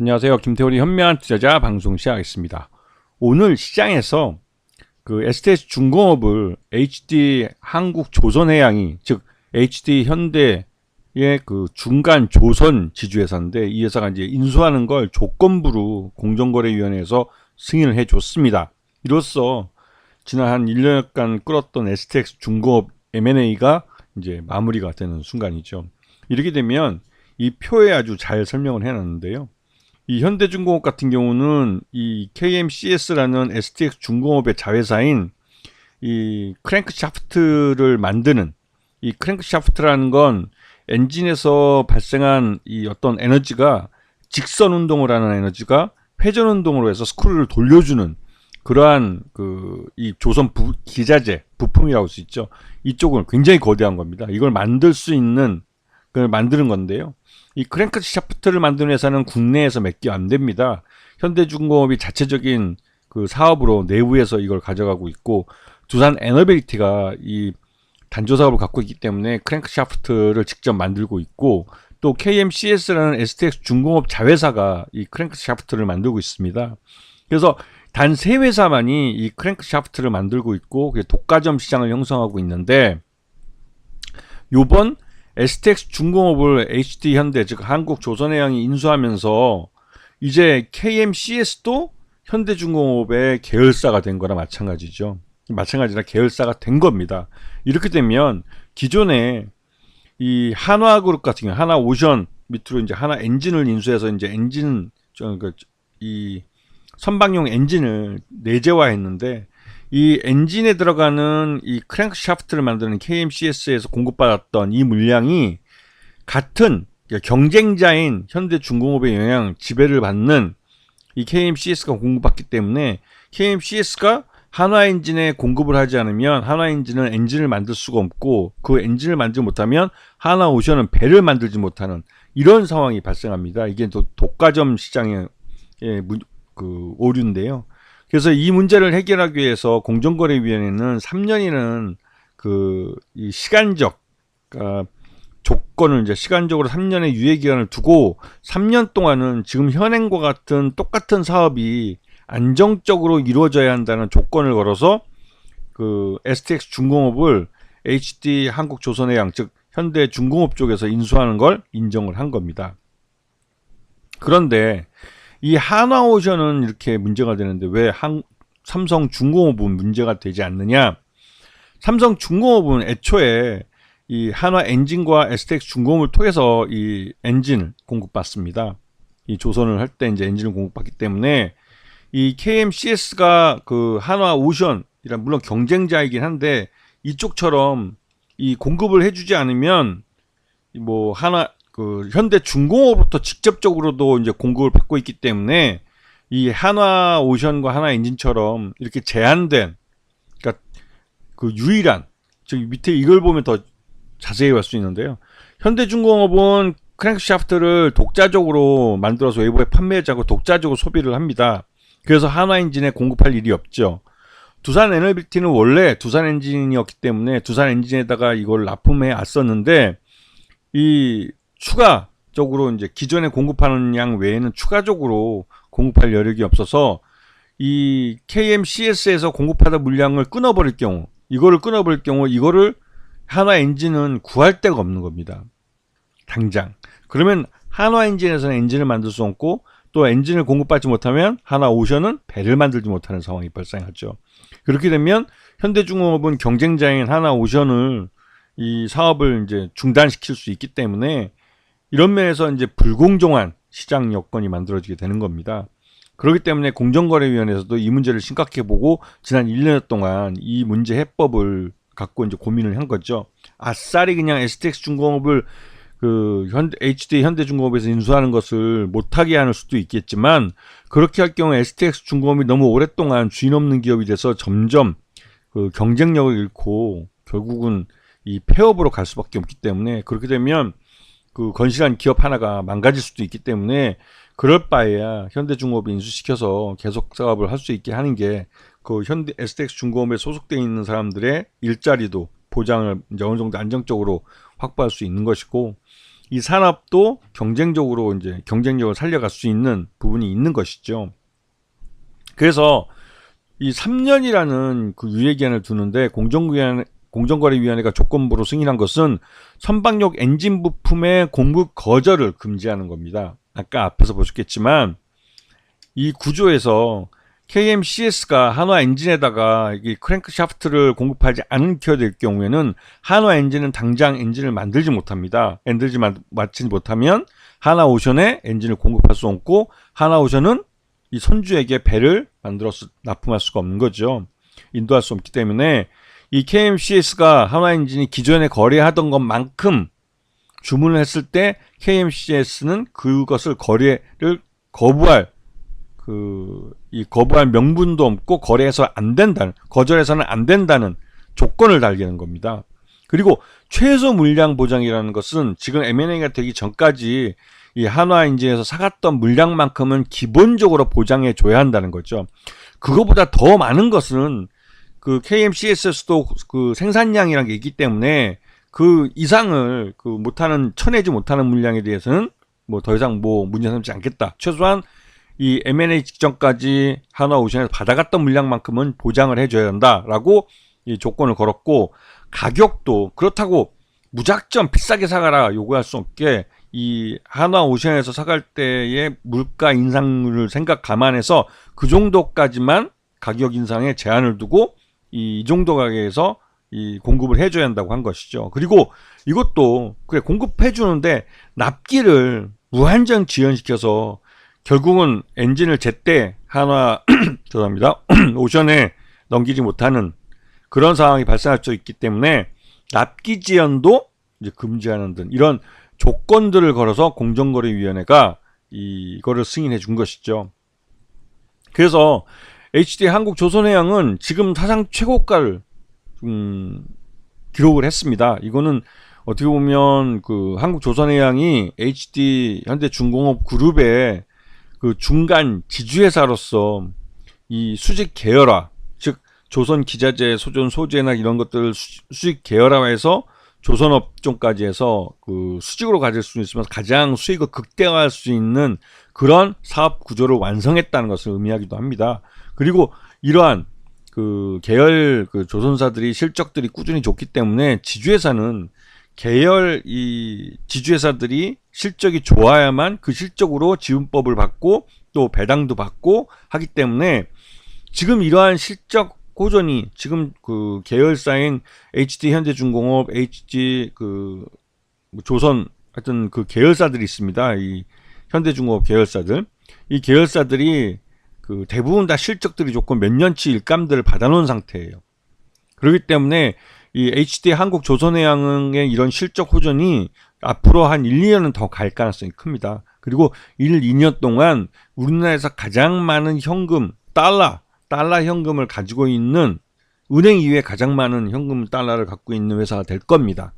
안녕하세요. 김태훈의 현명한 투자자 방송 시작하겠습니다. 오늘 시장에서 그 STS 중공업을 HD 한국조선해양이 즉 HD 현대의 그 중간 조선 지주회사인데 이 회사가 이제 인수하는 걸 조건부로 공정거래위원회에서 승인을 해줬습니다. 이로써 지난 한 1년간 끌었던 STX 중공업 M&A가 이제 마무리가 되는 순간이죠. 이렇게 되면 이 표에 아주 잘 설명을 해놨는데요. 이 현대중공업 같은 경우는 이 KMCS라는 STX 중공업의 자회사인 이 크랭크샤프트를 만드는 이 크랭크샤프트라는 건 엔진에서 발생한 이 어떤 에너지가 직선 운동을 하는 에너지가 회전 운동으로 해서 스크류를 돌려주는 그러한 이 조선 기자재 부품이라고 할 수 있죠. 이쪽은 굉장히 거대한 겁니다. 이걸 만들 수 있는 그걸 만드는 건데요. 이 크랭크 샤프트를 만드는 회사는 국내에서 몇 개 안 됩니다. 현대중공업이 자체적인 그 사업으로 내부에서 이걸 가져가고 있고 두산 에너빌리티가 이 단조 사업을 갖고 있기 때문에 크랭크 샤프트를 직접 만들고 있고 또 KMCS라는 STX 중공업 자회사가 이 크랭크 샤프트를 만들고 있습니다. 그래서 단 세 회사만이 이 크랭크 샤프트를 만들고 있고 독과점 시장을 형성하고 있는데 요번 STX 중공업을 HD 현대 즉 한국조선해양이 인수하면서 이제 KMCS도 현대중공업의 계열사가 된 거나 마찬가지죠. 마찬가지나 계열사가 된 겁니다. 이렇게 되면 기존에 이 한화그룹 같은 경우 하나오션 밑으로 이제 하나엔진을 인수해서 이제 엔진 이 선박용 엔진을 내재화했는데 이 엔진에 들어가는 이 크랭크샤프트를 만드는 KMCS에서 공급받았던 이 물량이 같은 경쟁자인 현대중공업의 영향 지배를 받는 이 KMCS가 공급받기 때문에 KMCS가 한화엔진에 공급을 하지 않으면 한화엔진은 엔진을 만들 수가 없고 그 엔진을 만들지 못하면 하나오션은 배를 만들지 못하는 이런 상황이 발생합니다. 이게 독과점 시장의 그 오류인데요. 그래서 이 문제를 해결하기 위해서 공정거래위원회는 3년이라는 이 시간적 조건을 이제 시간적으로 3년의 유예 기간을 두고 3년 동안은 지금 현행과 같은 똑같은 사업이 안정적으로 이루어져야 한다는 조건을 걸어서 그 STX 중공업을 HD 한국조선해양 즉 현대중공업 쪽에서 인수하는 걸 인정을 한 겁니다. 그런데 이 한화오션은 이렇게 문제가 되는데 왜 삼성중공업은 문제가 되지 않느냐? 삼성중공업은 애초에 이 한화엔진과 STX 중공업을 통해서 이 엔진을 공급받습니다. 이 조선을 할 때 이제 엔진을 공급받기 때문에 이 KMCS가 그 한화오션이란 물론 경쟁자이긴 한데 이쪽처럼 이 공급을 해주지 않으면 뭐 현대중공업부터 직접적으로도 이제 공급을 받고 있기 때문에 이 한화오션과 한화엔진처럼 이렇게 제한된 그러니까 그 유일한 저기 밑에 이걸 보면 더 자세히 볼 수 있는데요. 현대중공업은 크랭크샤프트를 독자적으로 만들어서 외부에 판매하자고 독자적으로 소비를 합니다. 그래서 한화엔진에 공급할 일이 없죠. 두산 에너빌리티는 원래 두산 엔진이었기 때문에 두산 엔진에다가 이걸 납품해 왔었는데 이 추가적으로 이제 기존에 공급하는 양 외에는 추가적으로 공급할 여력이 없어서 이 KMCS에서 공급하다 물량을 끊어버릴 경우 이거를 한화엔진은 구할 데가 없는 겁니다. 당장. 그러면 한화엔진에서는 엔진을 만들 수 없고 또 엔진을 공급받지 못하면 한화오션은 배를 만들지 못하는 상황이 발생하죠. 그렇게 되면 현대중공업은 경쟁자인 한화오션을 이 사업을 이제 중단시킬 수 있기 때문에 이런 면에서 이제 불공정한 시장 여건이 만들어지게 되는 겁니다. 그렇기 때문에 공정거래위원회에서도 이 문제를 심각하게 보고 지난 1년 동안 이 문제 해법을 갖고 이제 고민을 한 거죠. 아싸리 그냥 STX 중공업을 HD 현대중공업에서 인수하는 것을 못하게 하는 수도 있겠지만 그렇게 할 경우 STX 중공업이 너무 오랫동안 주인 없는 기업이 돼서 점점 그 경쟁력을 잃고 결국은 이 폐업으로 갈 수밖에 없기 때문에 그렇게 되면 그 건실한 기업 하나가 망가질 수도 있기 때문에 그럴 바에야 현대중공업을 인수시켜서 계속 사업을 할 수 있게 하는 게 그 현대 STX 중공업에 소속되어 있는 사람들의 일자리도 보장을 이제 어느 정도 안정적으로 확보할 수 있는 것이고 이 산업도 경쟁적으로 이제 경쟁력을 살려갈 수 있는 부분이 있는 것이죠. 그래서 이 3년이라는 그 유예기한을 두는데 공정거래위원회가 조건부로 승인한 것은 선박용 엔진 부품의 공급 거절을 금지하는 겁니다. 아까 앞에서 보셨겠지만 이 구조에서 KMCS가 한화 엔진에다가 이 크랭크 샤프트를 공급하지 않게 될 경우에는 한화 엔진은 당장 엔진을 만들지 못합니다. 마치지 못하면 하나오션에 엔진을 공급할 수 없고 하나오션은 이 선주에게 배를 만들어서 납품할 수가 없는 거죠. 인도할 수 없기 때문에 이 KMCS가 한화 엔진이 기존에 거래하던 것만큼 주문을 했을 때 KMCS는 그것을 거래를 거부할 거부할 명분도 없고 거절해서는 안 된다는 조건을 달게 겁니다. 그리고 최소 물량 보장이라는 것은 지금 M&A가 되기 전까지 이 한화 엔진에서 사갔던 물량만큼은 기본적으로 보장해 줘야 한다는 거죠. 그거보다 더 많은 것은 그 KMCS도 그 생산량이라는 게 있기 때문에 그 이상을 쳐내지 못하는 물량에 대해서는 뭐 더 이상 문제 삼지 않겠다. 최소한 이 M&A 직전까지 한화오션에서 받아갔던 물량만큼은 보장을 해줘야 한다라고 이 조건을 걸었고, 가격도 그렇다고 무작정 비싸게 사가라 요구할 수 없게 이 한화오션에서 사갈 때의 물가 인상을 감안해서 그 정도까지만 가격 인상에 제한을 두고 이 정도 가격에서 이 공급을 해줘야 한다고 한 것이죠. 그리고 이것도 그래 공급해 주는데 납기를 무한정 지연시켜서 결국은 엔진을 제때 한화 죄송합니다 오션에 넘기지 못하는 그런 상황이 발생할 수 있기 때문에 납기 지연도 이제 금지하는 등 이런 조건들을 걸어서 공정거래위원회가 이거를 승인해 준 것이죠. 그래서 HD 한국조선해양은 지금 사상 최고가를 기록을 했습니다. 이거는 어떻게 보면 그 한국조선해양이 HD 현대중공업 그룹의 그 중간 지주회사로서 이 수직 계열화, 즉 조선 기자재, 소전 소재나 이런 것들을 수직 계열화해서 조선업종까지 해서 그 수직으로 가질 수 있으면서 가장 수익을 극대화할 수 있는 그런 사업 구조를 완성했다는 것을 의미하기도 합니다. 그리고 이러한 그 계열 그 조선사들이 실적들이 꾸준히 좋기 때문에 지주회사는 계열 이 지주회사들이 실적이 좋아야만 그 실적으로 지분법을 받고 또 배당도 받고 하기 때문에 지금 이러한 실적 호전이 지금 그 계열사인 HD 현대중공업, HG 그 조선 하여튼 그 계열사들이 있습니다. 이 현대중공업 계열사들, 이 계열사들이 그 대부분 다 실적들이 좋고 몇 년치 일감들을 받아놓은 상태예요. 그렇기 때문에 이 HD 한국조선해양의 이런 실적 호전이 앞으로 한 1, 2년은 더 갈 가능성이 큽니다. 그리고 1, 2년 동안 우리나라에서 가장 많은 현금, 달러 현금을 가지고 있는 은행 이외에 가장 많은 현금 달러를 갖고 있는 회사가 될 겁니다.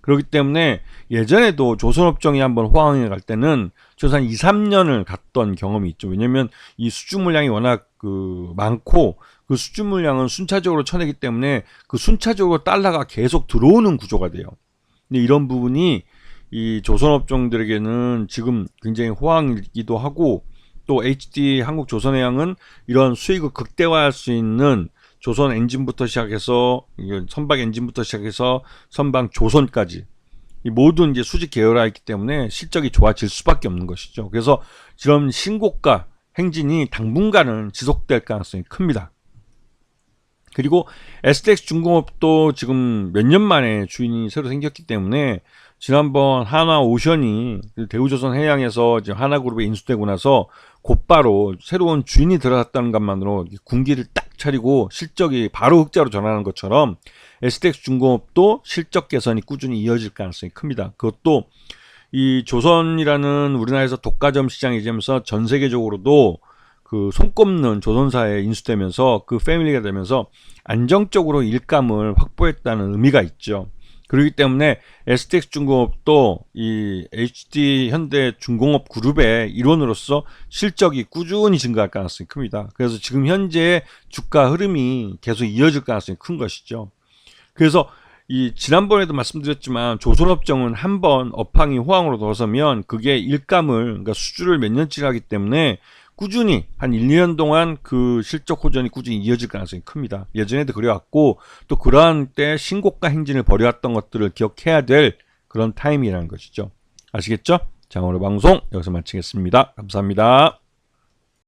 그렇기 때문에 예전에도 조선업종이 한번 호황에 갈 때는 최소 한 2, 3년을 갔던 경험이 있죠. 왜냐면 이 수주 물량이 워낙 그 많고 그 수주 물량은 순차적으로 쳐내기 때문에 그 순차적으로 달러가 계속 들어오는 구조가 돼요. 근데 이런 부분이 이 조선업종들에게는 지금 굉장히 호황이기도 하고, 또 HD 한국조선해양은 이런 수익을 극대화할 수 있는 조선 엔진부터 시작해서 선박 엔진부터 시작해서 선박 조선까지 이 모든 이제 수직 계열화이기 때문에 실적이 좋아질 수밖에 없는 것이죠. 그래서 이런 신고가 행진이 당분간은 지속될 가능성이 큽니다. 그리고 STX 중공업도 지금 몇 년 만에 주인이 새로 생겼기 때문에 지난번 한화오션이 대우조선해양에서 지금 하나그룹에 인수되고 나서 곧바로 새로운 주인이 들어갔다는 것만으로 군기를 딱 차리고 실적이 바로 흑자로 전환하는 것처럼 STX 중공업도 실적 개선이 꾸준히 이어질 가능성이 큽니다. 그것도 이 조선이라는 우리나라에서 독과점 시장이 되면서 전 세계적으로도 그 손꼽는 조선사에 인수되면서 그 패밀리가 되면서 안정적으로 일감을 확보했다는 의미가 있죠. 그렇기 때문에 STX 중공업도 이 HD 현대중공업 그룹의 일원으로서 실적이 꾸준히 증가할 가능성이 큽니다. 그래서 지금 현재 주가 흐름이 계속 이어질 가능성이 큰 것이죠. 그래서 이 지난번에도 말씀드렸지만 조선업종은 한번 업황이 호황으로 들어서면 그게 일감을 그러니까 수주를 몇 년치 하기 때문에 꾸준히 한 1, 2년 동안 그 실적 호전이 꾸준히 이어질 가능성이 큽니다. 예전에도 그래왔고 또 그러한 때 신고가 행진을 벌여왔던 것들을 기억해야 될 그런 타임이라는 것이죠. 아시겠죠? 자, 오늘 방송 여기서 마치겠습니다. 감사합니다.